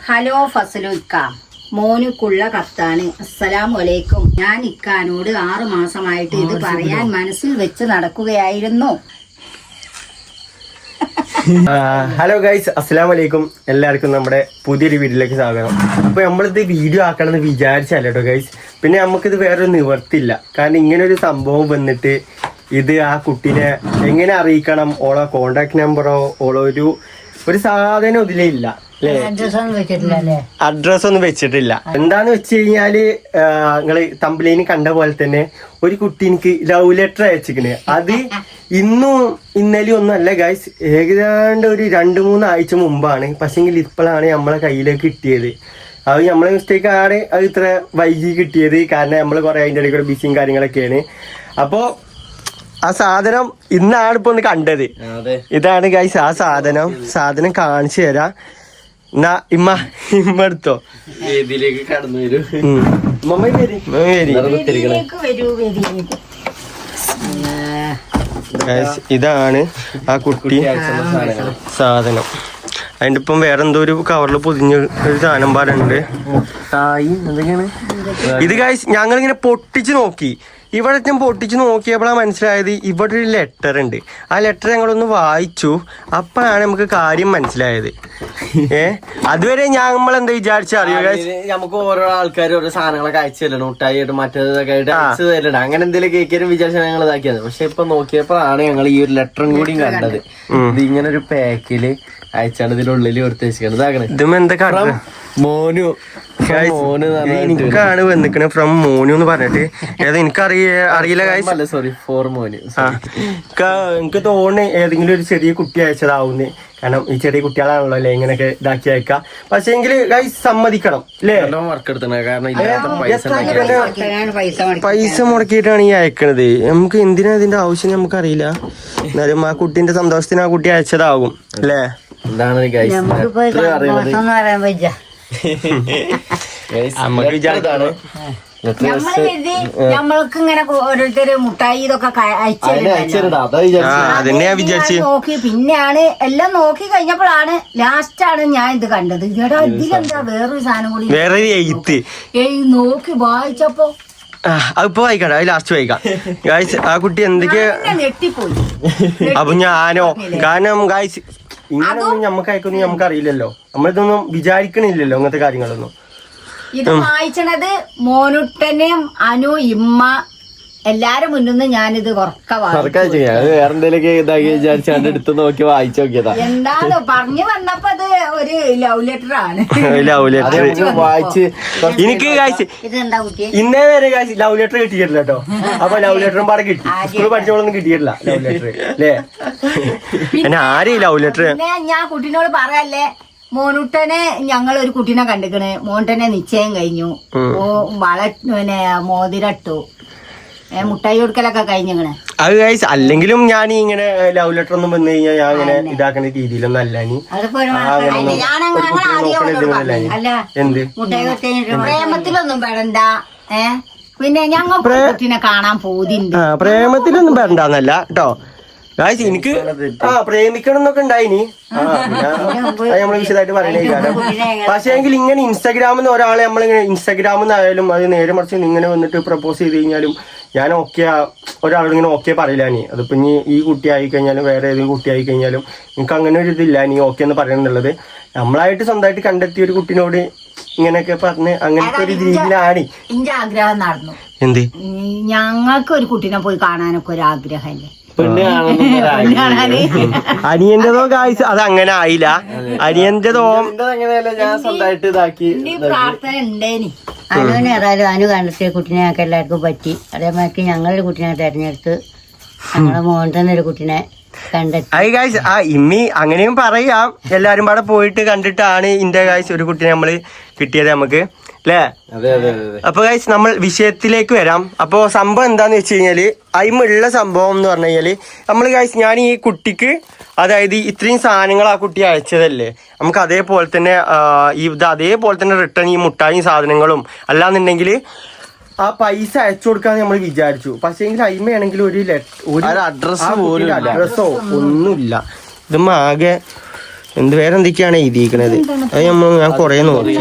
Hello Fazal ഇക്ക, മോനുക്കുള്ള കത്താണ്. അസ്സലാമു അലൈക്കും. ഞാൻ ഇക്കാനോട് 6 മാസമായിട്ട് ഇത് പറയാൻ മനസ്സിൽ വെച്ച് നടക്കുകയായിരുന്നു. ഹലോ ഗൈസ്, അസ്സലാമു അലൈക്കും. എല്ലാവർക്കും നമ്മുടെ പുതിയൊരു വീഡിയോയിലേക്ക് സ്വാഗതം. അപ്പൊ നമ്മളിത് വീഡിയോ ആക്കണമെന്ന് വിചാരിച്ചല്ല കേട്ടോ ഗൈസ്. പിന്നെ നമുക്കിത് വേറൊരു നിവർത്തില്ല. കാരണം ഇങ്ങനെ ഒരു സംഭവം വന്നിട്ട് ഇത് ആ കുട്ടീനെ എങ്ങനെ അറിയിക്കണം, ഓളോ കോണ്ടാക്ട് നമ്പറോ ഓളോ ഒരു സാധനം ഇതിലേ ഇല്ല, അഡ്രസ് ഒന്നും വെച്ചിട്ടില്ല. എന്താന്ന് വെച്ച് കഴിഞ്ഞാല് നിങ്ങള് തമ്പിലേന് കണ്ട പോലെ തന്നെ ഒരു കുട്ടി എനിക്ക് ലവ് ലെറ്റർ അയച്ചിക്കണ്. അത് ഇന്നും ഇന്നലെയും ഒന്നും അല്ല ഗൈസ്, ഏകദേശം ഒരു 2-3 ആഴ്ച മുമ്പാണ്. പക്ഷെങ്കിൽ ഇപ്പോഴാണ് നമ്മളെ കയ്യിലേക്ക് കിട്ടിയത്. അത് നമ്മളെ മിസ്റ്റേക്ക് ആണ് അത് ഇത്ര വൈകി കിട്ടിയത്. കാരണം നമ്മൾ കുറെ അതിൻ്റെ ഇടയിൽ കൂടെ ബിസിയും കാര്യങ്ങളൊക്കെയാണ്. അപ്പോ ആ സാധനം ഇന്നാണ് ഇപ്പൊ ഒന്ന് കണ്ടത്. ഇതാണ് ഗൈസ് ആ സാധനം കാണിച്ചു തരാം. എന്നാ ഇമ്മ എടുത്തോ, വേദിയിലേക്ക് കടന്നു വരും. ഇതാണ് ആ കുട്ടി സാധനം. അതിന്റെ ഇപ്പം വേറെ എന്തോ ഒരു കവറിൽ പൊതിഞ്ഞ ഒരു സാധനം പാടുണ്ട്. ഇത് ഗൈസ് ഞങ്ങളിങ്ങനെ പൊട്ടിച്ച് നോക്കി. ഇവിടെ ഞാൻ പൊട്ടിച്ച് നോക്കിയപ്പോഴാണ് മനസ്സിലായത് ഇവിടെ ഒരു ലെറ്റർ ഉണ്ട്. ആ ലെറ്റർ ഞങ്ങളൊന്ന് വായിച്ചു. അപ്പോഴാണ് നമുക്ക് കാര്യം മനസ്സിലായത്. അതുവരെ നമ്മളെന്താ വിചാരിച്ചറിയോ ഗൈസ്, നമുക്ക് ഓരോ ആൾക്കാർ ഓരോ സാധനങ്ങളൊക്കെ അയച്ചു തരണം, മുട്ടായി ആയിട്ട് മറ്റേതൊക്കെ ആയിട്ട് അയച്ചു തരണം. അങ്ങനെ എന്തെങ്കിലും കേൾക്കാനും വിചാരിച്ചാൽ ഞങ്ങൾ ഇതാക്കിയത്. പക്ഷെ ഇപ്പൊ നോക്കിയപ്പോഴാണ് ഞങ്ങൾ ഈ ഒരു ലെറ്ററും കൂടിയും കണ്ടത്. ഇത് ഇങ്ങനെ ഒരു പാക്കില് അയച്ചാണ് ഇതിനുള്ളിൽ കൊടുത്ത് വെച്ചിരിക്കുന്നത്. ഇതാകണേ ഇതെന്താ മോനു എനിക്കാണ് വന്നിക്കണ ഫ്രം മോനു എന്ന് പറഞ്ഞിട്ട്. അറിയില്ല ഗൈസ്, സോറി ഫോർ മോനു. എനിക്ക് തോന്നുന്നു ഏതെങ്കിലും ഒരു ചെറിയ കുട്ടി അയച്ചതാവുന്നേ. കാരണം ഈ ചെറിയ കുട്ടികളാണല്ലോ അല്ലെ ഇങ്ങനെയൊക്കെ ഇതാക്കി അയക്കാം. പക്ഷെ എങ്കിൽ ഗൈസ് സമ്മതിക്കണം അല്ലേ, വർക്ക് എടുത്തണ. കാരണം പൈസ മുടക്കിയിട്ടാണ് ഈ അയക്കണത്. നമുക്ക് എന്തിനാ ഇതിന്റെ ആവശ്യം നമുക്കറിയില്ല. എന്നാലും ആ കുട്ടീന്റെ സന്തോഷത്തിന് ആ കുട്ടി അയച്ചതാവും അല്ലേ. എന്താണ് നമുക്ക് വിചാരിച്ചാണ് നമ്മൾക്ക് ഇങ്ങനെ ഓരോരുത്തര് മുട്ടായി ഇതൊക്കെ അതന്നെ ഞാൻ വിചാരിച്ചു നോക്കി. പിന്നെയാണ് എല്ലാം നോക്കി കഴിഞ്ഞപ്പോഴാണ് ലാസ്റ്റാണ് ഞാൻ ഇത് കണ്ടത്. ചേട്ടാ ഇതിലെന്താ വേറൊരു സാധനം കൂടി, വേറൊരു എഴുത്ത് നോക്കി വായിച്ചപ്പോ അതിപ്പോ വായിക്കാം, അത് ലാസ്റ്റ് വായിക്കാം ഗായ്സ്. ആ കുട്ടി എന്തൊക്കെയാ ഞെട്ടിപ്പോയി. അപ്പൊ ഞാനോ, കാരണം ഗായ്സ് ഇങ്ങനൊന്നും നമുക്ക് അയക്കൊന്നും നമുക്ക് അറിയില്ലല്ലോ. നമ്മളിതൊന്നും വിചാരിക്കണില്ലല്ലോ ഇങ്ങനത്തെ കാര്യങ്ങളൊന്നും. ഇത് വായിച്ചത് മോനുട്ടനെയും അനു ഇമ്മ എല്ലാരും മുന്നിൽ ഞാനിത് വേറെന്തേലൊക്കെ ഇതാക്കി വിചാരിച്ചാണ്ട് എടുത്ത് നോക്കി വായിച്ചു നോക്കിയതാ. എന്താന്ന് പറഞ്ഞു വന്നപ്പോ അത് ഒരു ലവ് ലെറ്റർ ആണ്. ലവ് ലെറ്റർ വായിച്ച് എനിക്ക് ഇതെന്താ കുട്ടി ഇന്നേ വരെ ലവ് ലെറ്റർ കിട്ടിയിട്ടില്ല കേട്ടോ. അപ്പൊ ലവ് ലെറ്ററും പാടെ കിട്ടി. സ്കൂളിൽ പഠിച്ചോളൊന്നും കിട്ടിയിട്ടില്ല ലവ് ലെറ്റർ അല്ലേ. പിന്നെ ആരെയും ലവ് ലെറ്റർ ഞാൻ കുട്ടീനോട് പറയല്ലേ, മോനുട്ടനെ ഞങ്ങൾ ഒരു കുട്ടീനെ കണ്ടിക്കണ്. മോനുട്ടനെ നിശ്ചയം കഴിഞ്ഞു. പിന്നെ മോതിരട്ടു, മുട്ടായി കൊടുക്കലൊക്കെ കഴിഞ്ഞിങ്ങനെ. അത് ഗൈസ് അല്ലെങ്കിലും ഞാൻ ഇങ്ങനെ ലവ് ലെറ്റർ ഒന്നും വന്നു കഴിഞ്ഞാൽ ഞാൻ ഇങ്ങനെ ഇതാക്കുന്ന രീതിയിലൊന്നും അല്ല. എന്ത് പ്രേമത്തിലൊന്നും പെടണ്ട. പിന്നെ ഞങ്ങൾ കുട്ടീനെ കാണാൻ പോതിണ്ട്. പ്രേമത്തിലൊന്നും പെടണ്ടെന്നല്ല കേട്ടോ ഗായ്സ്. എനിക്ക് പ്രേമിക്കണം എന്നൊക്കെ ഉണ്ടായിനി, നമ്മള് വിശദമായിട്ട് പറയണേ. പക്ഷേ എങ്കിൽ ഇങ്ങനെ ഇൻസ്റ്റാഗ്രാമിൽ നിന്ന് ഒരാളെ നമ്മളിങ്ങനെ ഇൻസ്റ്റാഗ്രാമിൽ നിന്നായാലും അത് നേരെ മറിച്ച് ഇങ്ങനെ വന്നിട്ട് പ്രപ്പോസ് ചെയ്ത് കഴിഞ്ഞാലും ഞാൻ ഓക്കെ ഒരാളോട് ഇങ്ങനെ ഓക്കെ പറയില്ല. നീ അതിപ്പോ ഇനി ഈ കുട്ടി ആയി കഴിഞ്ഞാലും വേറെ ഏതെങ്കിലും കുട്ടി ആയി കഴിഞ്ഞാലും എനിക്ക് അങ്ങനെ ഒരു ഇതില്ല നീ ഓക്കെ എന്ന് പറയുന്നുള്ളത്. നമ്മളായിട്ട് സ്വന്തമായിട്ട് കണ്ടെത്തിയ ഒരു കുട്ടീനോട് ഇങ്ങനെയൊക്കെ പറഞ്ഞ് അങ്ങനത്തെ ഒരു രീതിയിലാണ് എന്റെ ആഗ്രഹം നടന്നു. എന്ത് ഞങ്ങൾക്ക് ഒരു കുട്ടീനെ പോയി കാണാനൊക്കെ ഒരു ആഗ്രഹമല്ലേ. അനിയന്റെതോ ഗായ്സ് അത് അങ്ങനെ ആയില്ല. അനിയന്റെതോ ഞാൻ സ്വന്തമായിട്ട് ഇതാക്കി പ്രാർത്ഥന ഉണ്ടേനി. അനുവിന് ഏതായാലും അനു കണ്ടെത്തിയ കുട്ടീനെ ഞങ്ങൾക്ക് എല്ലാവർക്കും പറ്റി. അതേമാതിരി ഞങ്ങളൊരു കുട്ടീനെ തെരഞ്ഞെടുത്ത് ഞങ്ങളെ മോൻ തന്നെ ഒരു കുട്ടീനെ ഗായ്സ്. ആ ഇമ്മി അങ്ങനെയും പറയാം. എല്ലാരും പാടെ പോയിട്ട് കണ്ടിട്ടാണ് ഇന്റെ ഗായ്സ് ഒരു കുട്ടീനെ നമ്മള് കിട്ടിയത് നമുക്ക് അല്ലേ. അപ്പൊ ഗൈസ് നമ്മൾ വിഷയത്തിലേക്ക് വരാം. അപ്പൊ സംഭവം എന്താന്ന് വെച്ച് കഴിഞ്ഞാല് അതിമുള്ള സംഭവം എന്ന് പറഞ്ഞു കഴിഞ്ഞാല് നമ്മൾ ഗൈസ് ഞാൻ ഈ കുട്ടിക്ക് അതായത് ഇത്രയും സാധനങ്ങൾ ആ കുട്ടി അയച്ചതല്ലേ, നമുക്ക് അതേപോലെ തന്നെ അതേപോലെ തന്നെ റിട്ടേൺ ഈ മുട്ടായും സാധനങ്ങളും അല്ലാന്നുണ്ടെങ്കിൽ ആ പൈസ അയച്ചു കൊടുക്കാന്ന് നമ്മൾ വിചാരിച്ചു. പക്ഷേ എങ്കിൽ അയിമയാണെങ്കിൽ ഒരു അഡ്രസ്സോ ഒന്നുമില്ല. ഇത് ആകെ എന്ത് വേറെന്തൊക്കെയാണ് എഴുതിയിരിക്കണത് അത് ഞാൻ കൊറേ നോക്കി.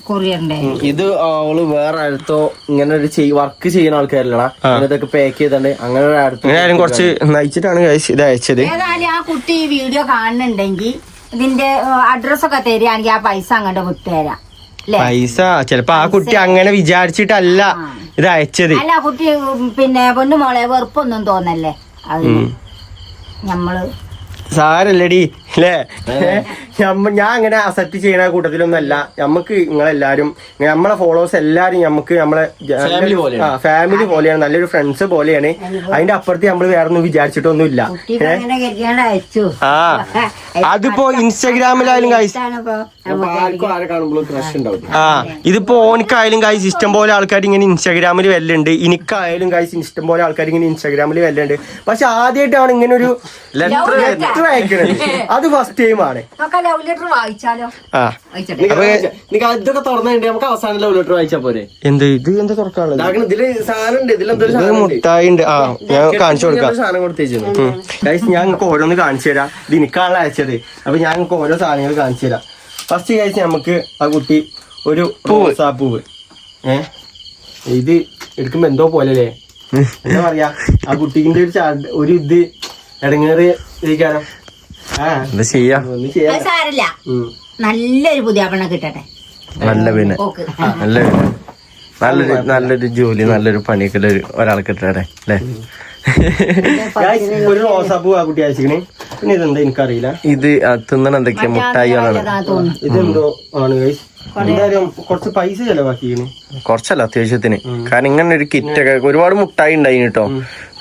കൊറിയറിന്റെ ഇത് അവള് വേറെ അടുത്തോ ഇങ്ങനെ ഒരു വർക്ക് ചെയ്യുന്ന ആൾക്കാരല്ലടാ ഇതൊക്കെ പാക്ക് ചെയ്തണ്ട് അങ്ങനെ ഒരു അടുത്ത് ആരും കുറച്ച് നയിച്ചിട്ടാണ് ഇത് അയച്ചത്. ഏതായാലും ആ കുട്ടി ഈ വീഡിയോ കാണുന്നുണ്ടെങ്കിൽ ഇതിന്റെ അഡ്രസ്സൊക്കെ തരികയാണെങ്കിൽ ആ പൈസ അങ്ങോട്ട് വിട്ടുതരാം. പൈസ ചിലപ്പോ ആ കുട്ടി അങ്ങനെ വിചാരിച്ചിട്ടല്ല ഇത് അയച്ചത്. അല്ല കുട്ടി പിന്നെ പൊന്നുമോളെ വെറുപ്പൊന്നും തോന്നല്ലേ അത് നമ്മള് സാരല്ലടി അല്ലേ. ഞാൻ അങ്ങനെ അക്സെപ്റ്റ് ചെയ്യുന്ന കൂട്ടത്തിലൊന്നും അല്ല. നമുക്ക് നിങ്ങളെല്ലാരും നമ്മളെ ഫോളോവേഴ്സ് എല്ലാരും നമുക്ക് നമ്മളെ ഫാമിലി പോലെയാണ്, നല്ലൊരു ഫ്രണ്ട്സ് പോലെയാണ്. അതിന്റെ അപ്പുറത്ത് നമ്മൾ വേറെ ഒന്നും വിചാരിച്ചിട്ടൊന്നുമില്ല. ആ അതിപ്പോ ഇൻസ്റ്റാഗ്രാമിലായാലും ഗൈസ് ഇതിപ്പോ ഓനിക്കായാലും ഗൈസ് ഇഷ്ടം പോലെ ആൾക്കാർ ഇങ്ങനെ ഇൻസ്റ്റാഗ്രാമിൽ വല്ലുണ്ട്, എനിക്കായാലും ഗൈസ് ഇഷ്ടം പോലെ ആൾക്കാർ ഇങ്ങനെ ഇൻസ്റ്റാഗ്രാമിൽ വല്ലുണ്ട്. പക്ഷെ ആദ്യമായിട്ടാണ് ഇങ്ങനെ ഒരു ലെറ്റർ അയക്കണത്. അത് ഫസ്റ്റ് ടൈം ആണ്. ഇതൊക്കെ തുറന്നിട്ടുണ്ട് നമുക്ക് അവസാനം ലവ് ലെറ്റർ വായിച്ചാ പോരെ. എന്ത് ഇത് എന്താ തുറക്കാനുള്ളത്? ഇതില് സാധനം ഉണ്ട്, ഇതിലെന്തോ മുട്ടായി ഉണ്ട്. ആ ഞാൻ കാണിച്ചു കൊടുക്കാം. സാധനം കൊടുത്തേച്ചു ഗൈസ് ഞാൻ നിങ്ങൾക്ക് ഓരോന്ന് കാണിച്ചു തരാം. ഇത് എനിക്കാണല്ലോ അയച്ചത്. അപ്പൊ ഞാൻ നിങ്ങൾക്ക് ഓരോ സാധനങ്ങൾ കാണിച്ചു തരാം. ഫസ്റ്റ് ഗൈസ് നമുക്ക് ആ കുട്ടി ഒരു റോസാപ്പൂവ് ഇത് എടുക്കുമ്പോ എന്തോ പോലല്ലേ എന്താ പറയാ ആ കുട്ടിന്റെ ഒരു ഇത് ഇടങ്ങേറി ഇരിക്കാനോ. സാരില്ല, നല്ലൊരു പുതിയാപ്പണ കിട്ടട്ടെ. നല്ല പിന്നെ നല്ലൊരു ജോലി നല്ലൊരു പണിയൊക്കെ ഒരാൾ കിട്ടട്ടെ അല്ലേ. ഒരു റോസാപ്പൂ ആ കുട്ടി അയച്ചിക്കണേ. പിന്നെ ഇതെന്താ എനിക്കറിയില്ല. ഇത് തിന്നണ എന്തൊക്കെയാ മുട്ടായികളാണ്. ഇതെന്തോ ആണ് ഗൈസ്. എന്തായാലും കുറച്ച് പൈസ ചെലവാക്കിക്കണേ. കുറച്ചല്ല അത്യാവശ്യത്തിന്. കാരണം ഇങ്ങനെ ഒരു കിറ്റൊക്കെ ഒരുപാട് മുട്ടായി ഉണ്ടായി കേട്ടോ.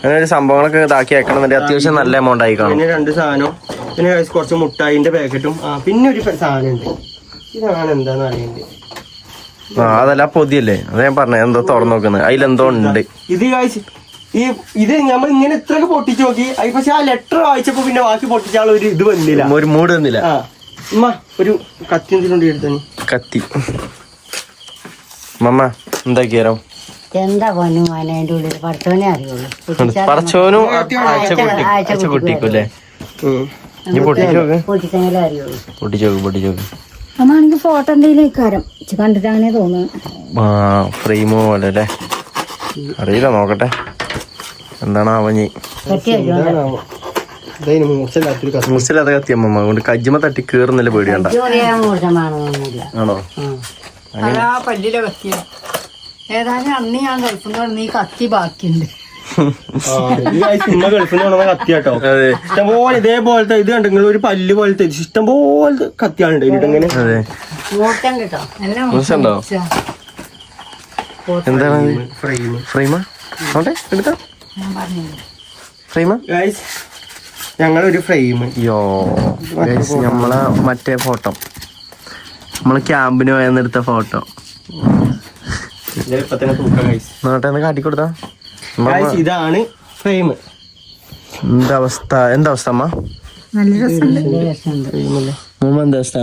അങ്ങനെ ഒരു സംഭവങ്ങളൊക്കെ ഇതാക്കി അയക്കണമെന്നുണ്ടെങ്കിൽ അത്യാവശ്യം നല്ല എമൗണ്ട് ആയി കാണും. പിന്നെ 2 സാധനവും പിന്നെ കുറച്ച് മുട്ടായിന്റെ പാക്കറ്റും പിന്നെ ഒരു സാധനം ഉണ്ട്. ഇതാണ് എന്താന്ന് അറിയണ്ടേ. അതല്ല പൊതിയല്ലേ, അത് ഞാൻ പറഞ്ഞ എന്തോ തുറന്നു നോക്കുന്നത് അതിലെന്തോ ഉണ്ട്. ഇത് കാഴ്ച ഇത് നമ്മൾ ഇങ്ങനെ ഇത്രയൊക്കെ പൊട്ടിച്ചു നോക്കി. പക്ഷെ ആ ലെറ്റർ വായിച്ചപ്പോ പിന്നെ ബാക്കി പൊട്ടിച്ചാൽ ഒരു ഇത് വന്നില്ല, ഒരു മൂഡ് വന്നില്ല. ഒരു കത്തി എന്തിനുണ്ട് എടുത്തു? കത്തി മമ്മ എന്താക്കിയാലോ? എന്താ പൊന്നു മോനെ അതിന്റെ ഉള്ളിൽ പഠിച്ചോനെ അറിയുള്ളൂ. പറച്ചോനും അയച്ച കുട്ടിക്കൂല്ലേ. പൊട്ടിച്ചെങ്കിലേ അറിയുള്ളൂ. പൊട്ടിച്ചോക്ക് അമ്മാണെങ്കിൽ ഫോട്ടോ എന്തെങ്കിലും ഇക്കാരം കണ്ടിട്ട് അങ്ങനെ തോന്നുന്നു. ഫ്രെയിമോ പോലെ അല്ലേ, അറിയില്ല, നോക്കട്ടെ എന്താണ് അവഞ്ഞി. മുറിച്ചില്ലാത്ത കത്തിയമ്മ കൊണ്ട് കജ്ജിമ തട്ടി കേറുന്നില്ല പേടിയണ്ട. ആണോ? പല്ലിലെ കത്തിയ ഏതായാലും അന്ന് ഞാൻ ഗൾഫിൽ ഈ കത്തി ബാക്കിയുണ്ട്. കത്തിയാട്ടോ ഇഷ്ടംപോലെ ഇതേപോലത്തെ ഇത് കണ്ടെങ്കിൽ ഒരു പല്ല് പോലത്തെ ഇഷ്ടംപോലെ കത്തിയാളുണ്ട് ഇങ്ങനെ. എന്താണ് ഫ്രെയിമാ? എടുത്താ ഫ്രെയിമാ? ഞങ്ങളൊരു ഫ്രെയിം. നമ്മളെ മറ്റേ ഫോട്ടോ നമ്മള് ക്യാമ്പിന് പോയെന്നെടുത്ത ഫോട്ടോ നോട്ടെന്ന് കാട്ടിക്കൊടുത്താ. ഇതാണ് ഫ്രെയിം. എന്താ അവസ്ഥ അമ്മ? നല്ല രസമുണ്ട്. എന്താ അവസ്ഥ?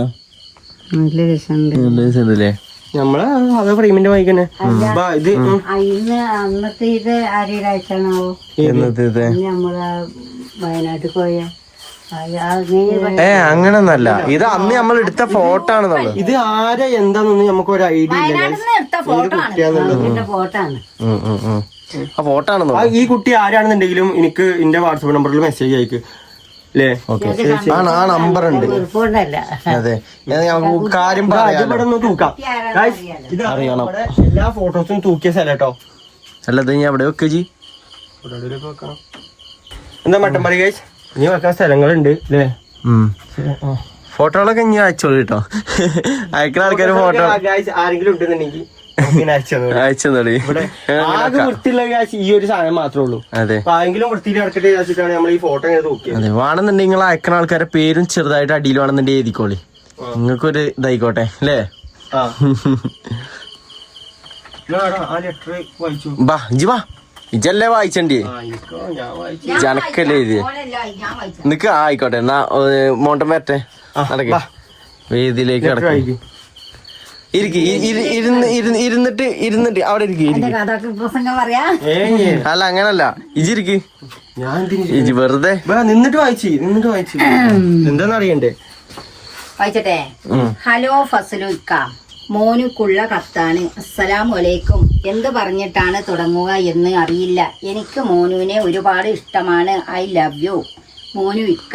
നല്ല രസമുണ്ടല്ലേ? നമ്മളെ അതേ ഫ്രെയിമിന്റെ വായിക്കന്നെ. ഇത് അന്നത്തെ ഇത് ആരെയും അയച്ചാണാവോ? നമ്മള് വയനാട്ടിൽ പോയ അങ്ങനൊന്നല്ല, ഇത് അന്ന് നമ്മൾ എടുത്ത ഫോട്ടോ ആണെന്നുള്ളത്. ഇത് ആരെ എന്താന്നൊന്നും നമുക്ക് ഒരു ഐഡിയ ഇല്ല. ഫോട്ടോ ആണെന്നോ? ഈ കുട്ടി ആരാണെന്നുണ്ടെങ്കിലും എനിക്ക് എന്റെ വാട്സപ്പ് നമ്പറിൽ മെസ്സേജ് അയക്ക് അല്ലേ. ആ നമ്പർ ഉണ്ട്. അതെ, കാര്യം തൂക്കാം. ഇത് അറിയണം, എല്ലാ ഫോട്ടോസും തൂക്കിയ സ്ഥലം കേട്ടോ. അല്ലത് ഞാൻ എവിടെ വെക്കുക ജി? എന്താ മട്ടമ്പടി ഗൈസ്, ഇനി വെക്കാൻ സ്ഥലങ്ങളുണ്ട് അല്ലേ. ഫോട്ടോകളൊക്കെ ഇനി അയച്ചോളൂ കേട്ടോ. അയക്കുന്ന ആൾക്കാര് ഫോട്ടോ ആരെങ്കിലും ഉണ്ടെന്നുണ്ടെങ്കിൽ അയച്ചോളി. ആകെ വൃത്തിയുള്ള കാശ് ഈ ഒരു സാധനം മാത്രമേ ഉള്ളൂ. അതെ, ആരെങ്കിലും വൃത്തിയിൽ നടക്കട്ടെ വിചാരിച്ചിട്ടാണ് നമ്മൾ ഈ ഫോട്ടോ ഇങ്ങനെ തൂക്കിയത്. അതെ, വേണമെന്നുണ്ടെങ്കിൽ നിങ്ങൾ അയക്കുന്ന ആൾക്കാരെ പേരും ചെറുതായിട്ട് അടിയിൽ വേണമെന്നുണ്ടെങ്കിൽ എഴുതിക്കോളി. നിങ്ങൾക്കൊരു ഇതായിക്കോട്ടെ അല്ലേ. ബാ ഇജി വാ, ഇജല്ലേ വായിച്ചണ്ടേ? ജനക്കല്ലേ ഇത് നിക്ക്. ആയിക്കോട്ടെ എന്നാ മോണ്ടം വരട്ടെ, നടക്കേ വേദിയിലേക്ക് കിടക്കും. ഇരുന്നിട്ട് അവിടെ അല്ല അങ്ങനല്ല, ഇജിരിക്ക്. ഇജി വെറുതെ നിന്നിട്ട് വായിച്ചു എന്താന്ന് അറിയണ്ടേ. വായിച്ചട്ടെ. ഹലോ ഫസലു ഇക്ക, മോനുക്കുള്ള കത്താണ്. അസ്സലാമു അലൈക്കും. എന്ത് പറഞ്ഞിട്ടാണ് തുടങ്ങുക എന്ന് അറിയില്ല. എനിക്ക് മോനുവിനെ ഒരുപാട് ഇഷ്ടമാണ്. ഐ ലവ് യു മോനു ഇക്ക.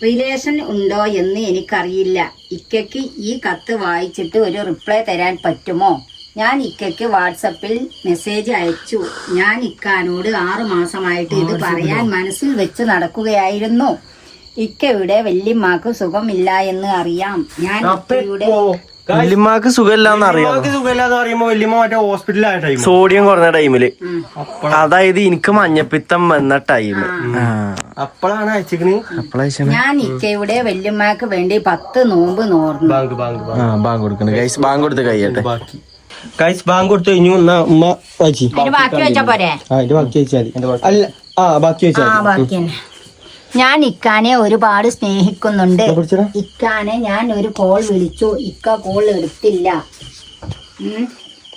റിലേഷൻ ഉണ്ടോ എന്ന് എനിക്കറിയില്ല. ഇക്കയ്ക്ക് ഈ കത്ത് വായിച്ചിട്ട് ഒരു റിപ്ലൈ തരാൻ പറ്റുമോ? ഞാൻ ഇക്കയ്ക്ക് വാട്സപ്പിൽ മെസ്സേജ് അയച്ചു. ഞാൻ ഇക്കാനോട് 6 മാസമായിട്ട് ഇത് പറയാൻ മനസ്സിൽ വെച്ച് നടക്കുകയായിരുന്നു. ഇക്കയുടെ വല്യമ്മക്ക് സുഖമില്ല എന്ന് അറിയാം. ഞാൻ ഇക്കയുടെ വല്യമ്മക്ക് സുഖമില്ലാന്ന് അറിയാം. സുഖമില്ലാന്ന് പറയുമ്പോ വല്യമ്മ മറ്റേ ഹോസ്പിറ്റലായ ടൈം, സോഡിയം കുറഞ്ഞ ടൈമില്, അതായത് എനിക്ക് മഞ്ഞപ്പിത്തം വന്ന ടൈം അപ്പോഴാണ് അയച്ചിക്കണ്. ഞാൻ ഇക്കയുടെ വല്യമ്മക്ക് വേണ്ടി 10 നോമ്പ് നോർന്നു. ബാങ്ക് കൊടുക്കണ ഗൈസ്, ബാങ്ക് കൊടുത്ത് കഴിയട്ടെ. ഗൈസ് ബാങ്ക് കൊടുത്തു കഴിഞ്ഞു. ഉമ്മ വായിച്ചു. ബാക്കി വെച്ചാ പോരെ? അതിന്റെ ബാക്കി വെച്ചാൽ മതി. അല്ല ബാക്കി വെച്ചാൽ ഞാൻ ഇക്കാനെ ഒരുപാട് സ്നേഹിക്കുന്നുണ്ട്. ഇക്കാനെ ഞാൻ ഒരു കോൾ വിളിച്ചു. ഇക്ക കോൾ എടുത്തില്ല.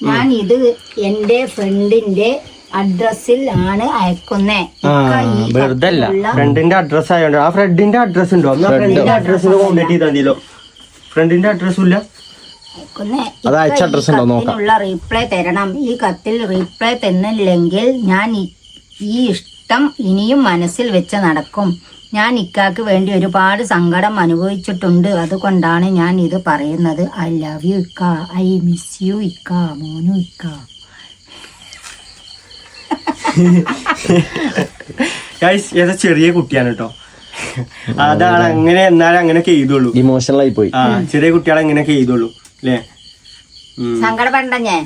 ഞാൻ ഇത് എന്റെ ഫ്രണ്ടിന്റെ അഡ്രസ്സിൽ ആണ് അയക്കുന്നേ. ഫ്രണ്ടിന്റെ അഡ്രസ് ആയോണ്ട് ആ ഫ്രണ്ടിന്റെ അഡ്രസ് ഉണ്ടോ? ഫ്രണ്ടിന്റെ അഡ്രസ് കോണ്ടാക്ട് ചെയ്താൽ മതിയല്ലോ. ഫ്രണ്ടിന്റെ അഡ്രസ്സും ഇല്ല. കത്തിനുള്ള റീപ്ലൈ തരണം. ഈ കത്തിൽ റീപ്ലൈ തന്നില്ലെങ്കിൽ ഞാൻ ഈ ഇഷ്ടം ഇനിയും മനസ്സിൽ വെച്ച് നടക്കും. ഞാൻ ഇക്കാക്ക് വേണ്ടി ഒരുപാട് സങ്കടം അനുഭവിച്ചിട്ടുണ്ട്. അതുകൊണ്ടാണ് ഞാൻ ഇത് പറയുന്നത്. ഐ ലവ് യു ഇക്ക, ഐ മിസ് യു ഇക്ക, മോനു ഇക്ക. ഏതാ ചെറിയ കുട്ടിയാണ് കേട്ടോ. അതാണ് അങ്ങനെ. എന്നാലും അങ്ങനെയൊക്കെ ചെയ്തോളൂ. ഇമോഷണൽ ആയി പോയി. ചെറിയ കുട്ടികളെ അങ്ങനെയൊക്കെ ചെയ്തോളൂ അല്ലേ. സങ്കടപ്പെടണ്ട, ഞാൻ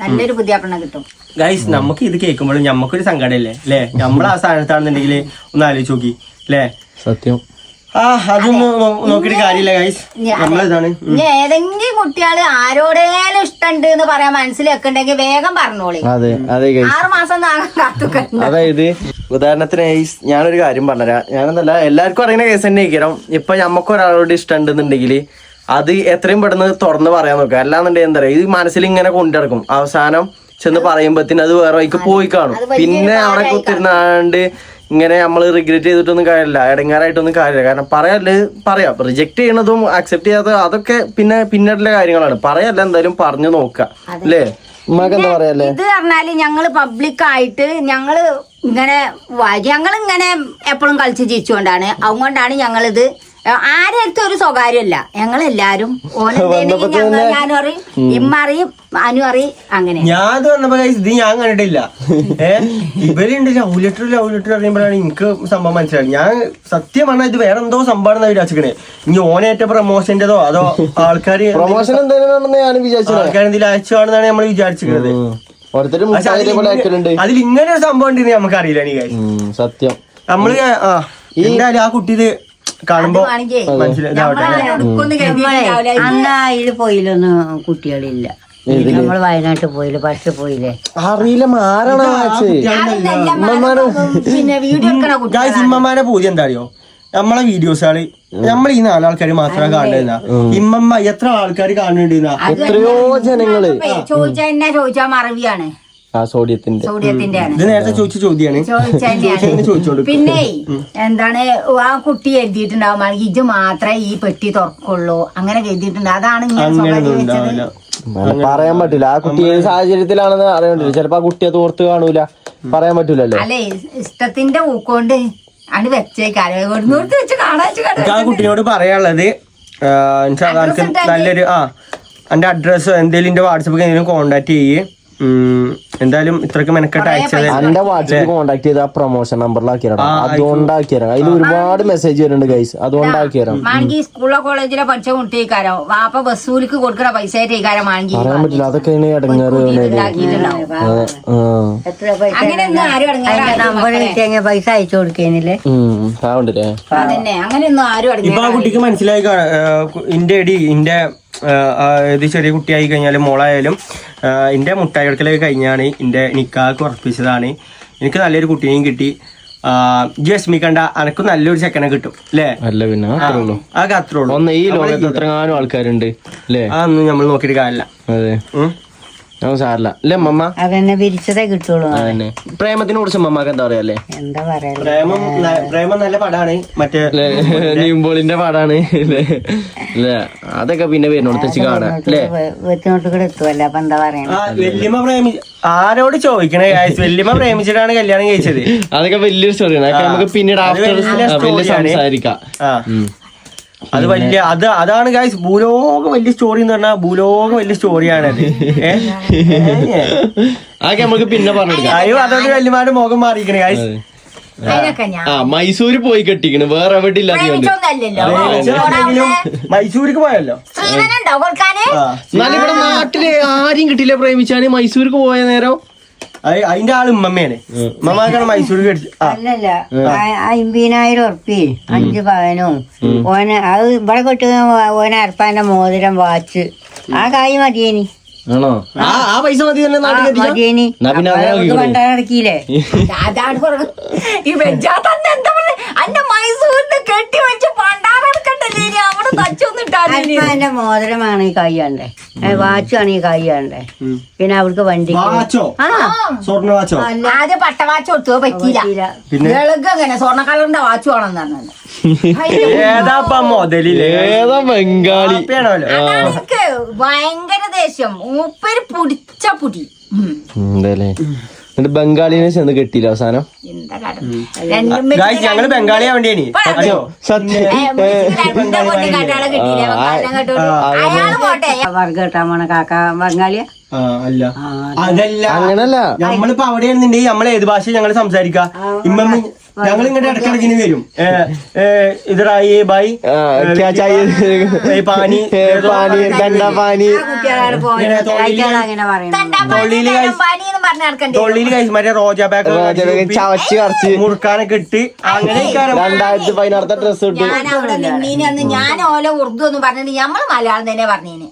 നല്ലൊരു പുതിയാപ്പണ്ണ കിട്ടും. ഗൈസ് നമുക്ക് ഇത് കേൾക്കുമ്പോഴും ഞമ്മക്കൊരു സങ്കടമല്ലേ അല്ലേ. നമ്മൾ ആ സ്ഥാനത്താണെന്നുണ്ടെങ്കിൽ ഒന്ന് ആലോചിച്ച് നോക്കി അല്ലേ. സത്യം. അതൊന്നും നോക്കിയിട്ട് കാര്യമില്ല ഗൈസ്. നമ്മളിതാണ് ഏതെങ്കിലും കുട്ടികള് ആരോടേലും ഇഷ്ടമുണ്ട് എന്ന് പറയാൻ മനസ്സിൽ വെക്കണ്ടെങ്കിൽ വേഗം പറഞ്ഞോളി. അതെ അതെ 6 മാസം കാത്തുക്കണ്ട. അതായത് ഉദാഹരണത്തിന് ഞാനൊരു കാര്യം പറഞ്ഞുതരാം. ഞാനെന്നല്ല, എല്ലാവർക്കും അറിയുന്ന കേസ് തന്നെ ആയിരിക്കണം. ഇപ്പൊ ഞമ്മക്ക് ഒരാളോട് ഇഷ്ടമുണ്ടെന്നുണ്ടെങ്കിൽ അത് എത്രയും പെട്ടെന്ന് തുറന്ന് പറയാൻ നോക്കുക. അല്ലാന്നുണ്ടെങ്കിൽ എന്താ പറയുക, ഇത് മനസ്സിൽ ഇങ്ങനെ കൊണ്ടിടക്കും. അവസാനം ചെന്ന് പറയുമ്പോഴത്തേന് അത് വേറെ വഴിക്ക് പോയി കാണും. പിന്നെ അവിടെ കുത്തിരുന്നാണ്ട് ഇങ്ങനെ നമ്മൾ റിഗ്രറ്റ് ചെയ്തിട്ടൊന്നും കാര്യമില്ല, ഇടങ്ങാറായിട്ടൊന്നും കാര്യമില്ല. കാരണം പറയാം റിജക്ട് ചെയ്യണതും അക്സെപ്റ്റ് ചെയ്യാത്ത അതൊക്കെ പിന്നീടുള്ള കാര്യങ്ങളാണ്. പറയല്ല, എന്തായാലും പറഞ്ഞു നോക്കുക അല്ലേ. ഉമ്മക്ക് എന്താ പറയാല്ലേ? ഇത് പറഞ്ഞാല് ഞങ്ങള് പബ്ലിക്കായിട്ട് ഞങ്ങള് ഇങ്ങനെ എപ്പോഴും കളിച്ച് ചിരിച്ചുകൊണ്ടാണ്. അതുകൊണ്ടാണ് ഞങ്ങളിത് ആരെടുത്തും ഒരു സ്വകാര്യമല്ല. ഞങ്ങളെല്ലാരും ഞാനും അറിയും, ഇമ്മ അറിയും, അനു അറിയും. അങ്ങനെ ഞാൻ വന്നപ്പോ ഇത് ഞാൻ കണ്ടിട്ടില്ല. ഇവരുണ്ട് ലവ് ലെറ്റർ അറിയുമ്പോഴാണ് എനിക്ക് സംഭവം മനസ്സിലായി. ഞാൻ സത്യം പറഞ്ഞാൽ ഇത് വേറെ എന്തോ സംഭവം വിചാരിച്ചിക്കണേ. ഇനി ഓനേറ്റ പ്രൊമോഷന്റെതോ അതോ ആൾക്കാർ പ്രൊമോഷൻ എന്തെങ്കിലും അയച്ചാണെന്നാണ് നമ്മൾ വിചാരിച്ചിരിക്കുന്നത്. അതിൽ ഇങ്ങനെ ഒരു സംഭവം ഉണ്ടെന്ന് നമുക്ക് അറിയില്ല. സത്യം നമ്മള് എന്തായാലും ആ കുട്ടി ഇത് കാണുമ്പോ അന്നായില് പോയില്ലൊന്നും കുട്ടികളില്ല. നമ്മള് വയനാട്ടിൽ പോയില്ല, പക്ഷെ പോയില്ലേ അറിയില്ല. ഇമ്മമാരെ പൂജ എന്താ അറിയോ? നമ്മളെ വീഡിയോസാണ് നമ്മൾ ഈ 4 ആൾക്കാർ മാത്രമേ കാണുന്ന. ഇമ്മമ്മ എത്ര ആൾക്കാർ കാണുന്നുണ്ട്? എത്രയോ ജനങ്ങള് ചോദിച്ചാ മറവിയാണ്. സോഡിയത്തിന്റെ ഇത് നേരത്തെ ചോദിച്ച ചോദ്യമാണ്. പിന്നെ എന്താണ് ആ കുട്ടി എഴുതിയിട്ടുണ്ടാവും, ഇത് മാത്രമേ ഈ പെട്ടി തുറക്കുള്ളൂ അങ്ങനെ എഴുതിയിട്ടുണ്ട്. അതാണ് പറയാൻ പറ്റൂല. ആ കുട്ടി ഏത് സാഹചര്യത്തിലാണെന്ന് അറിയാൻ പറ്റില്ല. ചിലപ്പോ ആ കുട്ടിയെ തോർത്ത് കാണൂല, പറയാൻ പറ്റൂലല്ലോ. അല്ലെ ഇഷ്ടത്തിന്റെ ഊക്കൊണ്ട് ആണ് വെച്ചേക്കാരെ. ആ കുട്ടിയോട് പറയാനുള്ളത് നല്ലൊരു എന്റെ അഡ്രസ്സോ എന്തെങ്കിലും വാട്സപ്പ് എന്തെങ്കിലും കോണ്ടാക്ട് ചെയ്യേ. എന്തായാലും ഇത്രക്ക് മെനക്കെട്ട് അയച്ചത് എന്റെ വാട്സാപ്പിൽ കോണ്ടാക്ട് ചെയ്ത പ്രൊമോഷൻ നമ്പറിലാക്കിയാണ്. അതുകൊണ്ടാക്കിയാലും അതിൽ ഒരുപാട് മെസ്സേജ് വരുന്നുണ്ട് ഗൈസ്. അതുകൊണ്ടാക്കിയാലും സ്കൂളോ കോളേജിലോ പഠിച്ച കുട്ടിക്കാരോ വാപ്പ ബസ്സൂലിക്ക് കൊടുക്കുന്ന പൈസ പറയാൻ പറ്റില്ല. അതൊക്കെ ഇടങ്ങേറ് പൈസ അയച്ചു കൊടുക്കേനില്ലേ. അങ്ങനെയൊന്നും ആരും ഇപ്പൊ ആ കുട്ടിക്ക് മനസ്സിലായി. ഇന്റെ ഇത് ചെറിയ കുട്ടിയായി കഴിഞ്ഞാലും മോളായാലും എന്റെ മുട്ടായി കൊടുക്കലൊക്കെ കഴിഞ്ഞാണ് എന്റെ നിക്കാഹ് ഉറപ്പിച്ചതാണ്. എനിക്ക് നല്ലൊരു കുട്ടീനെയും കിട്ടി. ജസ്മി കണ്ട അനക്ക് നല്ലൊരു ചെക്കനെ കിട്ടും അല്ലേ. അല്ല പിന്നെ അതൊക്കെ അത്രേ ഉള്ളൂ. ഈ ലോകത്ത് എത്രങ്ങാനും ആൾക്കാരുണ്ട് അല്ലേ. അതൊന്നും നമ്മൾ നോക്കിയിട്ട് കാര്യമില്ല. അതെ സാറില്ല അല്ലേ അമ്മമ്മ? അതന്നെ വിരിച്ചതേ കിട്ടുള്ളൂ. അതന്നെ. പ്രേമത്തിനെ കുറിച്ച് അമ്മമ്മക്ക് എന്താ പറയാ? എന്താ പറയാ, പ്രേമം നല്ല പടാണ്. മറ്റേ നീമ്പോളിന്റെ പാടാണ് അല്ലേ? അതൊക്കെ പിന്നെ വരുന്നോടത്ത് കാണാം അല്ലേ? വെത്തിനോട്ട് കൂടെ എത്തുമല്ലോ. അപ്പൊ എന്താ പറയണ, വല്യമ്മ ആരോട് ചോദിക്കണേ? വല്യമ്മ പ്രേമിച്ചിട്ടാണ് കല്യാണം കഴിച്ചത്. അതൊക്കെ വലിയൊരു സ്റ്റോറിയാണ്. അതൊക്കെ നമുക്ക് പിന്നീട് സംസാരിക്കാം. അത് വലിയ അതാണ് ഗൈസ് ഭൂലോക വലിയ സ്റ്റോറി എന്ന് പറഞ്ഞാൽ ഭൂലോക വലിയ സ്റ്റോറിയാണത്. അതൊക്കെ നമുക്ക് പിന്നെ പറഞ്ഞെടുക്കാം. അയ്യോ അതോട് വല്യമാരുടെ മുഖം മാറിയിരിക്കണേ ഗൈസ്. മൈസൂര് പോയി കെട്ടിക്കണ്, വേറെ എവിടെ ഇല്ലാതെയുണ്ട്. മൈസൂർക്ക് പോയല്ലോ. എന്നാലും ഇവിടെ നാട്ടില് ആരും കിട്ടില്ല പ്രേമിച്ചാന്. മൈസൂർക്ക് പോയ നേരം അതിന്റെ ആള് ഉമ്മമ്മയാണ്. ഉമ്മമാക്കാണ് മൈസൂർക്ക് കെട്ടിച്ചു. അല്ലല്ല 50,000 ഉറുപ്പി 5 പവനും ഓന് അത് ഇവിടെ കൊട്ടുക. ഓന് അരപ്പാന്റെ മോതിരം വാച്ച് ആ കായ് മതിയേനി. ആണോ? ആ പൈസ മതി തന്നെ നാട്ടിൽ മതിയേനി. പണ്ടടക്കിയില്ലേ? അതാണ് പറഞ്ഞത്. ഈ വെജാത്തന്നെ എന്താ പറയുക, അന്റെ മൈസൂരിന് കെട്ടി വെച്ച് പണ്ടാറെടുക്കണ്ടല്ലേ, ഇനി അവിടെ തച്ചൊന്നും ഇട്ടാലേ. അരപ്പാന്റെ മോതിരമാണ് ഈ കൈയാണ്ടേ, വാച്ചാണ് ഈ കൈയാണ്ടേ. പിന്നെ അവർക്ക് വണ്ടി സ്വർണ്ണ വാച്ചോ? ആദ്യം പട്ടവാച്ച് കൊടുത്തോ പറ്റിയില്ല. അങ്ങനെ സ്വർണ്ണ കളറിന്റെ വാച്ച് വേണമെന്ന് പറഞ്ഞത്. ഏതാ മുതലില്ലേ? ഏതാ ബംഗാളി? എനിക്ക് ഭയങ്കര ദേഷ്യം. മൂപ്പര് പുടിച്ച പുടി. എന്തായാലേ എന്നിട്ട് ബംഗാളിനെ ചെന്ന് കെട്ടിയില്ല അവസാനം. ഞങ്ങള് ബംഗാളിയാ വേണ്ടിയേനി. വർഗ കിട്ടാൻ പോണ കാക്ക ബംഗാളിയാ? അല്ല അതല്ല, അങ്ങനല്ല. നമ്മളിപ്പോ അവിടെയാണെന്നുണ്ടെങ്കിൽ നമ്മൾ ഏത് ഭാഷ ഞങ്ങൾ സംസാരിക്കാം. ഇമ്മ ഞങ്ങൾ ഇങ്ങോട്ട് ഇടക്കിടക്കിന് വരും. ഇതറായി ബായി പാനി തൊള്ളിയില് കഴിച്ച് മറ്റേ റോജാ ബാഗ് ചവച്ച് കറച്ച് മുറുക്കാനൊക്കെ ഇട്ട് അങ്ങനെ 2016 ഡ്രസ് ഇട്ട് ഞാൻ ഓല ഉറുദു ഒന്നും പറഞ്ഞിട്ട് ഞമ്മള് മലയാളം തന്നെ പറഞ്ഞേന്.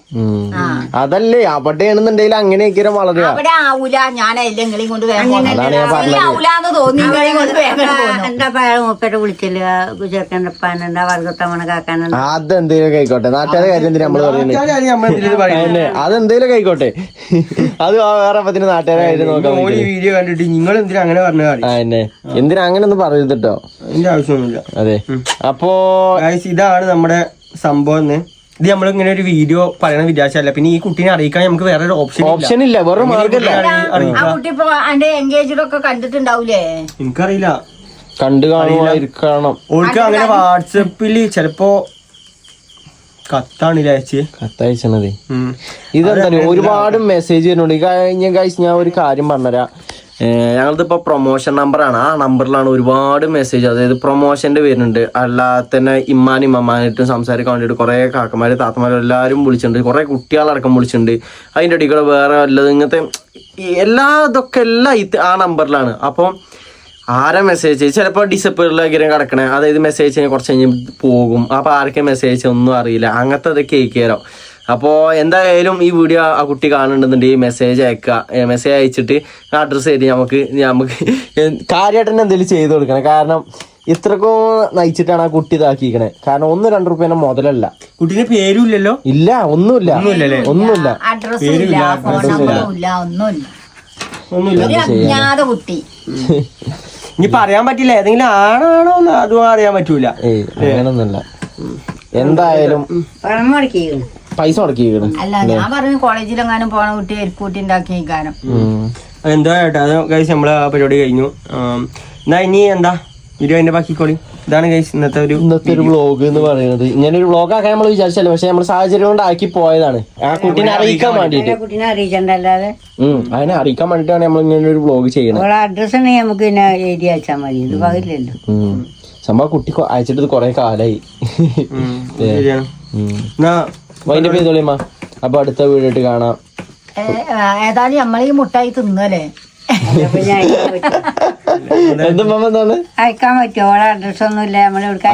അതല്ലേ അവിടെയാണെന്നുണ്ടെങ്കിൽ അങ്ങനെയൊക്കെ വളരുക. അവിടെ ആവൂല, ഞാൻ എല്ലെങ്കിലും കൊണ്ട് ആവൂലെന്ന് തോന്നി കൊണ്ട് വേഗം. എന്താ അയാൾ മൂപ്പരെ വിളിച്ചില്ല ചെറുക്കൻ്റെ പാനെന്താ വർഗത്തമ്മണ കാക്കാനെന്താ? അതെന്തേലും ആയിക്കോട്ടെ, നാട്ടുകാരുടെ കാര്യം എന്തിനാ നമ്മള് പറയുന്നത്? അതെന്തേലും ആയിക്കോട്ടെ, അത് വേറെ അപ്പത്തിന് നാട്ടുകാരുടെ കാര്യം നോക്കാം. വീഡിയോ കണ്ടിട്ട് നിങ്ങൾ എന്തിനാ അങ്ങനെ പറഞ്ഞു? എന്തിനാ അങ്ങനെ ഒന്നും പറയരുത് കേട്ടോ, അതിന്റെ ആവശ്യമൊന്നുമില്ല. അതെ. അപ്പോ ഇതാണ് നമ്മുടെ സംഭവം. ഇത് നമ്മളിങ്ങനെ ഒരു വീഡിയോ പറയണ വിചാരിച്ചല്ല. പിന്നെ ഈ കുട്ടീനെ അറിയിക്കാൻ നമുക്ക് വേറെ ഒരു ഓപ്ഷൻ ഇല്ല, വേറെ മാർഗമില്ല. ആ കുട്ടി ഇപ്പൊ എന്റെ എൻഗേജൊക്കെ കണ്ടിട്ടുണ്ടാവൂലേ? എനിക്കറിയില്ല, കണ്ടു കാണുമായിരിക്കണം. ഓൾക്ക് അങ്ങനെ വാട്സപ്പില് ചെലപ്പോ കത്താണ് കത്തയച്ചത്. ഇതെന്താ ഒരുപാട് മെസ്സേജ് വരുന്നുണ്ട്. കഴിഞ്ഞ ഗൈസ് ഞാൻ ഒരു കാര്യം പറഞ്ഞുതരാം. ഞങ്ങളിതിപ്പോ പ്രൊമോഷൻ നമ്പറാണ്, ആ നമ്പറിലാണ് ഒരുപാട് മെസ്സേജ്, അതായത് പ്രൊമോഷന്റെ വരുന്നുണ്ട്. അല്ലാതെ തന്നെ ഇമ്മാനിട്ടും സംസാരിക്കാൻ വേണ്ടിയിട്ട് കുറെ കാക്കമാര് താത്തമാരും എല്ലാവരും വിളിച്ചിട്ടുണ്ട്, കുറെ കുട്ടികളടക്കം വിളിച്ചിട്ടുണ്ട്. അതിന്റെ ഇടയിൽ കൂടെ വേറെ വല്ലതും ഇങ്ങനത്തെ ഇതൊക്കെ എല്ലാം ആ നമ്പറിലാണ്. അപ്പം ആരെ മെസ്സേജ് ചിലപ്പോൾ ഡിസപ്പിയറിലേക്ക് കിടക്കണേ, അതായത് മെസ്സേജ് കുറച്ച് കഴിഞ്ഞ് പോകും. അപ്പോൾ ആർക്കും മെസ്സേജ് ഒന്നും അറിയില്ല, അങ്ങനത്തെ അത് കേൾക്കാരോ. അപ്പോൾ എന്തായാലും ഈ വീഡിയോ ആ കുട്ടി കാണുന്നുണ്ടെന്നുണ്ടെങ്കിൽ മെസ്സേജ് അയക്കുക. മെസ്സേജ് അയച്ചിട്ട് അഡ്രസ്സ് ചെയ്ത് നമുക്ക് കാര്യമായിട്ട് തന്നെ എന്തെങ്കിലും ചെയ്ത് കൊടുക്കണം. കാരണം ഇത്രക്കും നയിച്ചിട്ടാണ് ആ കുട്ടി ഇതാക്കിക്കണേ. കാരണം 1-2 രൂപ മുതലല്ല. കുട്ടീന്റെ പേരും ഇല്ലല്ലോ, ഇല്ല, ഒന്നുമില്ല. ഇനി പറയാൻ പറ്റില്ല, ഏതെങ്കിലും ആണാണോ അതും അറിയാൻ പറ്റൂല. അങ്ങനൊന്നുമില്ല. എന്തായാലും പൈസ മുടക്കിക്കണം. അല്ല, ഞാൻ പറഞ്ഞു കോളേജിലെങ്ങാനും പോണ കുട്ടി എരിക്കൂട്ടി ഉണ്ടാക്കി കാരണം എന്താ കേട്ടോ. അത് കഴിച്ച് നമ്മള് ആ പരിപാടി കഴിഞ്ഞു. എന്നാ ഇനി എന്താ വീഡിയോന്റെ ബാക്കിക്കോളി. ഇതാണ് കഴിച്ച് ഇന്നത്തെ ഒരു വ്ളോഗ് എന്ന് പറയുന്നത്. ഇങ്ങനെ ഒരു വ്ളോഗ് ആക്കാൻ നമ്മൾ വിചാരിച്ചല്ലോ, പക്ഷെ നമ്മൾ സാഹചര്യം കൊണ്ട് ആക്കി പോയതാണ്. ആ കുട്ടീനെ അറിയിക്കാൻ വേണ്ടിട്ട്, കുട്ടീനെ അറിയിച്ചണ്ടല്ലാതെ അതിനെ അറിയിക്കാൻ വേണ്ടിട്ടാണ് നമ്മൾ ഇങ്ങനെ ഒരു വ്ളോഗ് ചെയ്യുന്നത്. അഡ്രസ് ഉണ്ടെങ്കിൽ നമുക്ക് പിന്നെ എഴുതി അയച്ചാൽ മതി, ഇത് പകില്ലല്ലോ. സംഭവം കുട്ടി അയച്ചിട്ട് കൊറേ കാലായി. വൈൻഡപ്പ് ചെയ്തോളിയമ്മ. അപ്പൊ അടുത്ത വീഡിയോ കാണാം. ഏതായാലും നമ്മളീ മുട്ടായി തിന്നല്ലേ, അയക്കാൻ പറ്റുമോ? അഡ്രസ് ഒന്നും ഇല്ല,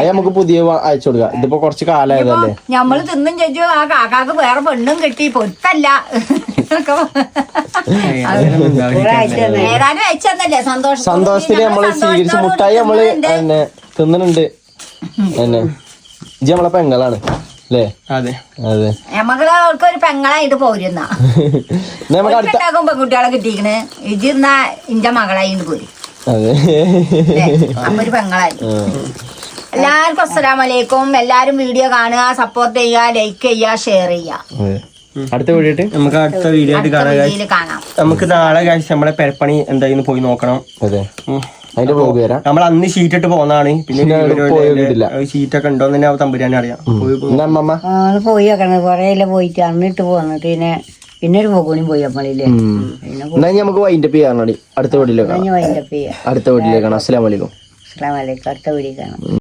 നമുക്ക് പുതിയ അയച്ചു കൊടുക്കാം. ഇതിപ്പോ കുറച്ച് കാലായതല്ലേ. ഞമ്മള് തിന്നും ചോദിച്ചു ആ കാക്കാക്ക് വേറെ പെണ്ണും കിട്ടി പൊത്തല്ല. ഏതായാലും അയച്ചെന്നല്ലേ സന്തോഷത്തില് നമ്മള് സ്വീകരിച്ച് മുട്ടായി നമ്മള് തന്നെ തിന്നുന്നുണ്ട്. തന്നെ ഇജ്ജ് നമ്മളെ പെങ്ങളാണ്. അല്ലേ? അതെ അതെ. നമുക്ക് ഒരു പെങ്ങളായിട്ട് പോരുന്ന നമുക്ക് അടുത്ത പെൺകുട്ടികളെ കിട്ടിക്കണ് ഇജിന്നാ ഇന്റെ മകളായിട്ട് പോരും. അതെ. അപ്പൊ ഒരു പെങ്ങളായി. എല്ലാവർക്കും അസ്സലാമലൈക്കും. എല്ലാരും വീഡിയോ കാണുക, സപ്പോർട്ട് ചെയ്യുക, ലൈക്ക് ചെയ്യുക, ഷെയർ ചെയ്യുക. അടുത്ത വീഡിയോ നമുക്ക് അടുത്ത വീഡിയോ ആയിട്ട് കാണാം guys. വീഡിയോയിൽ കാണാം. നമുക്ക് നാളെ കഴിച്ച് നമ്മളെ പെരപ്പണി എന്തായാലും പോയി നോക്കണം. അതെ, അതിന്റെ വ്ലോഗ് വരാം. നമ്മൾ അന്ന് ഷീറ്റ് ഇട്ട് പോന്നാണ്. പിന്നെ പോയിട്ടില്ല. ഷീറ്റൊക്കെ ഉണ്ടോന്ന് തന്നെ തമ്പുരാനെ അറിയാം. എന്നാ അമ്മമ്മ അത് പോയി വെക്കണം കുറേയില്ല പോയിട്ട് അന്നിട്ട് പോന്നിട്ട് പിന്നെ ഒരു പോകൂടി പോയി നമ്മളില്ലേ. പിന്നെ എന്നാ ഇനി നമുക്ക് വൈൻഡപ്പ് ചെയ്യാനാണ്. അടുത്ത വീഡിയോയിലേക്ക് കഴിഞ്ഞ് വൈൻഡപ്പ് ചെയ്യാം. അടുത്ത വീഡിയോയിലേക്ക് കാണാം. അസ്സലാമു അലൈക്കും. അസ്സലാമു അലൈക്കും. അടുത്ത വീഡിയോ കാണാം.